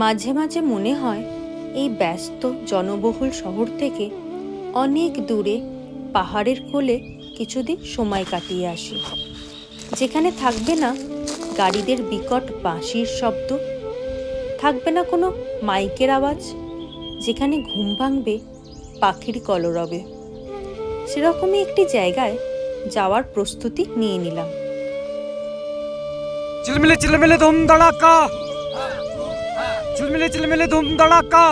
মাঝে মাঝে মনে হয় এই ব্যস্ত জনবহুল শহর থেকে অনেক দূরে পাহাড়ের কোলে কিছুদিন সময় কাটিয়ে আসি, যেখানে থাকবে না গাড়িদের বিকট বাঁশির শব্দ, থাকবে না কোনো মাইকের আওয়াজ, যেখানে ঘুম ভাঙবে পাখির কলরবে। সেরকমই একটি জায়গায় যাওয়ার প্রস্তুতি নিয়ে নিলাম। चिलमिले चिलमिले धूम धड़ाका, चिलमिले चिलमिले धूम धड़ाका,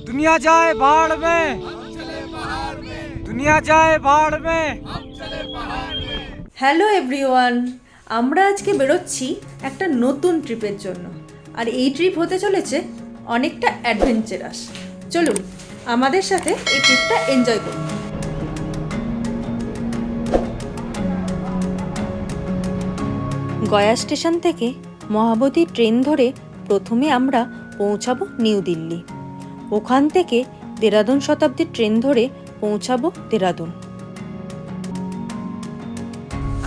दुनिया जाए भाड़ में, दुनिया जाए भाड़ में। হ্যালো এভরিওয়ান, আমরা আজকে বেরোচ্ছি একটা নতুন ট্রিপের জন্য। আর এই ট্রিপ হতে চলেছে অনেকটা অ্যাডভেঞ্চারাস। চলুন আমাদের সাথে এই ট্রিপটা এনজয় করুন। গয়া স্টেশন থেকে মহাবোধি ট্রেন ধরে প্রথমে আমরা পৌঁছাবো নিউ দিল্লি। ওখান থেকে দেরাদুন শতাব্দীর ট্রেন ধরে পৌঁছাবো দেরাদুন।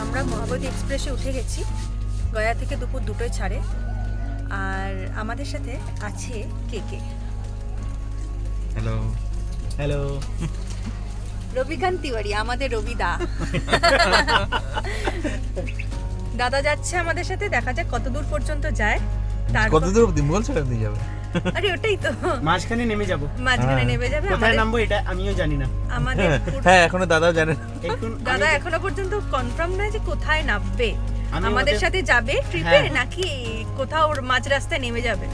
আমরা মহাবোধি এক্সপ্রেসে উঠে গেছি। গয়া থেকে দুপুর 2টোয় ছাড়ে। আর আমাদের সাথে আছে কে কে। হ্যালো হ্যালো, রবিকান্ত তিওয়ারি, আমাদের রবিদা। দাদা যাচ্ছে আমাদের সাথে, দেখা যাক কত দূর পর্যন্ত যায়। কত দূর অবধি মোগল সরাই দিয়ে যাবে? আরে ওটাই তো, মাঝখানে নেমে যাব। মাঝখানে নেমে যাবে। কোথায় নামবো এটা আমিও জানি না। আমাদের হ্যাঁ, এখনো দাদাও জানে না। দাদা এখনো পর্যন্ত কনফার্ম নয় যে কোথায় নামবে। আমাদের ওদের সাথে যাবে ট্রিপে নাকি কোথাও ওর মাঝ রাস্তায় নেমে যাবে।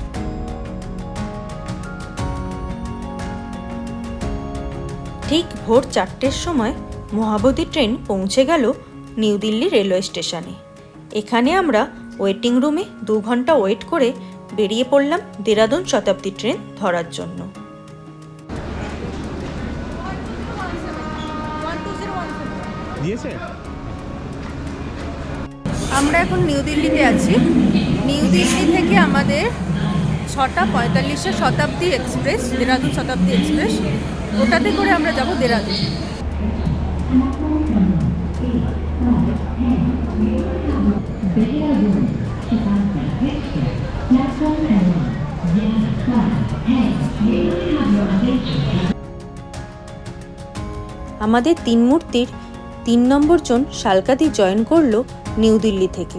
ঠিক ভোর 4টের সময় মহাবোধি ট্রেন পৌঁছে গেল নিউ দিল্লি রেলওয়ে স্টেশনে। এখানে আমরা ওয়েটিং রুমে 2 ঘন্টা ওয়েট করে বেরিয়ে পড়লাম দেরাদুন শতাব্দী ট্রেন ধরার জন্য। আমরা এখন নিউ দিল্লিতে আছি। নিউ দিল্লি থেকে আমাদের 6টা 45-এ শতাব্দী এক্সপ্রেস, দেরাদুন শতাব্দী এক্সপ্রেস, ওটাতে করে আমরা যাব দেরাদুন। আমাদের 3 মূর্তির 3 নম্বর জন শালকাদি জয়েন করলো নিউ দিল্লি থেকে।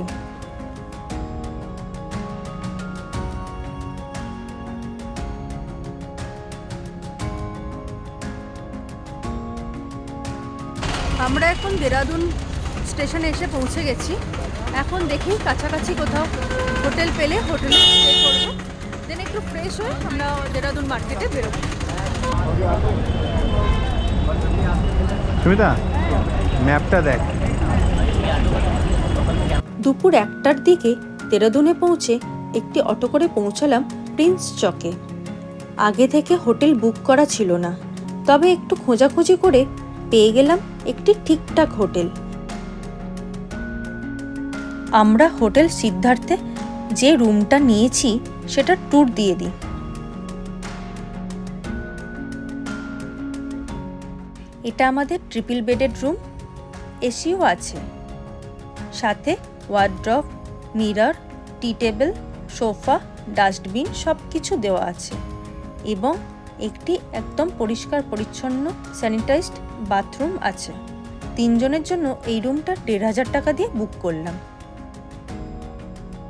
আমরা এখন দেরাদুন স্টেশনে এসে পৌঁছে গেছি। এখন দেখি কাছাকাছি কোথাও হোটেল পেলে হোটেলে স্টে করবো, দেন একটু ফ্রেশ হয়ে আমরা দেরাদুন মার্কেটে বেরোবো। সুমিতা, ম্যাপটা দেখ। দুপুর 1টার দিকে দেরাদুনে পৌঁছে একটি অটো করে পৌঁছালাম প্রিন্স চকে। আগে থেকে হোটেল বুক করা ছিল না, তবে একটু খোঁজাখুঁজি করে পেয়ে গেলাম একটি ঠিকঠাক হোটেল। আমরা হোটেল সিদ্ধার্থে যে রুমটা নিয়েছি সেটা ট্যুর দিয়ে দিই। এটা আমাদের ট্রিপল বেডেড রুম, এসিও আছে, সাথে ওয়ার্ড্রপ, মিরর, টি টেবিল, সোফা, ডাস্টবিন সব কিছু দেওয়া আছে এবং একটি একদম পরিষ্কার পরিচ্ছন্ন স্যানিটাইজড বাথরুম আছে। 3 জনের জন্য এই রুমটা 1,500 টাকা দিয়ে বুক করলাম।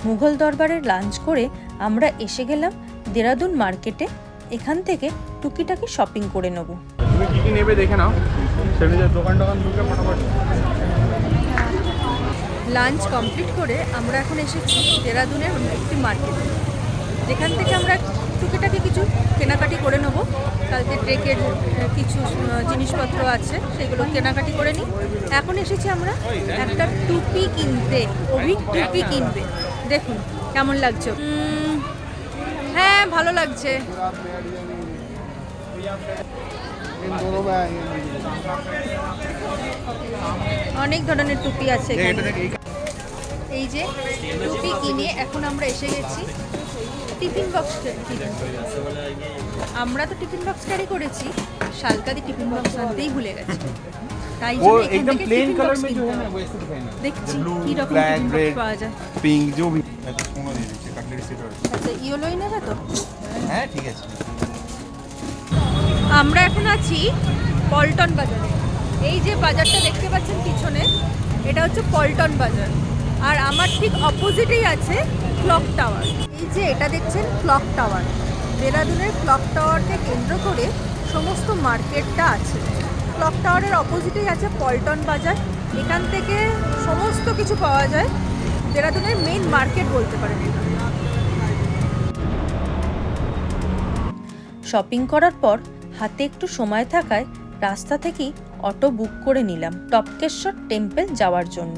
মুঘল দরবারে লাঞ্চ করে আমরা এসে গেলাম দেরাদুন মার্কেটে। এখান থেকে টুকিটাকি শপিং করে নেব। তুমি কি কি নেবে দেখে নাও, সেটা দোকান ঢুকে ফটাফট। লাঞ্চ কমপ্লিট করে আমরা এখন এসেছি দেরাদুনের একটি মার্কেটে, যেখান থেকে আমরা টুকিটাকি কিছু কেনাকাটি করে নেব। কালকে ট্রেকের কিছু জিনিসপত্র আছে, সেগুলো কেনাকাটি করে নিই। এখন এসেছি আমরা একটা টুপি কিনতে, অভিক টুপি কিনবে। দেখুন কেমন লাগছে। হ্যাঁ, ভালো লাগছে। অনেক ধরনের টুপি আছে এখানে। এই যে টুপি কিনে এখন আমরা এসে গেছি টিফিন বক্স কিনে। আমরা তো টিফিন বক্স ক্যারি করেছি, শালকাদি টিফিন বক্স আনতেই ভুলে গেছি। তাই वो জন্য এখান एकदम থেকে प्लेन टिफिन कलर बॉक्स में जो কিনতে है ना হবে। वैसे दिखाई ना দেখছি ब्लू কি রকম ब्लैक টিফিন বক্স रेड পাওয়া যায়। पिंक जो भी मैं तो सोना दे दीजिए कटलेट सेट আচ্ছা ইয়েলোই নেবে তো? है ठीक है আমরা এখন আছি পল্টন বাজারে। এই যে বাজারটা দেখতে পাচ্ছেন পিছনে, এটা হচ্ছে পল্টন বাজার। আর আমার ঠিক অপোজিটেই আছে ক্লক টাওয়ার। এই যে এটা দেখছেন ক্লক টাওয়ার, দেরাদুনের ক্লক টাওয়ারকে কেন্দ্র করে সমস্ত মার্কেটটা আছে। ক্লক টাওয়ারের অপোজিটেই আছে পল্টন বাজার। এখান থেকে সমস্ত কিছু পাওয়া যায়, দেরাদুনের মেইন মার্কেট বলতে পারেন এটা। শপিং করার পর হাতে একটু সময় থাকায় রাস্তা থেকেই অটো বুক করে নিলাম টপকেশ্বর টেম্পল যাওয়ার জন্য।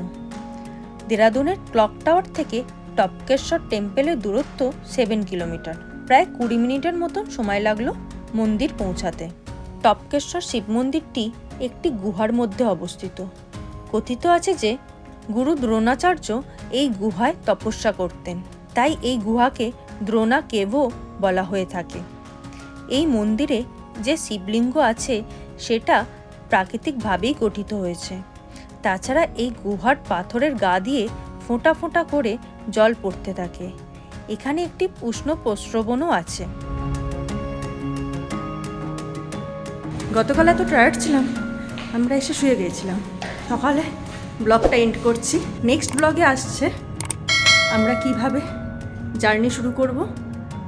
দেরাদুনের ক্লক টাওয়ার থেকে টপকেশ্বর টেম্পলের দূরত্ব 7 কিলোমিটার। প্রায় 20 মিনিটের মতন সময় লাগলো মন্দির পৌঁছাতে। টপকেশ্বর শিব মন্দিরটি একটি গুহার মধ্যে অবস্থিত। কথিত আছে যে গুরু দ্রোণাচার্য এই গুহায় তপস্যা করতেন, তাই এই গুহাকে দ্রোণা কেভও বলা হয়ে থাকে। এই মন্দিরে যে শিবলিঙ্গ আছে সেটা প্রাকৃতিকভাবেই গঠিত হয়েছে। তাছাড়া এই গুহার পাথরের গা দিয়ে ফোঁটা ফোঁটা করে জল পড়তে থাকে। এখানে একটি উষ্ণ প্রস্রবণও আছে। গতকাল এত টায়ার্ড ছিলাম, আমরা এসে শুয়ে গিয়েছিলাম। সকালে ব্লগটা এন্ড করছি। নেক্সট ব্লগে আসছে আমরা কিভাবে জার্নি শুরু করব,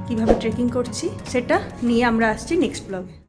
কিভাবে ট্রেকিং করছি সেটা নিয়ে আমরা আসছি নেক্সট ব্লগে।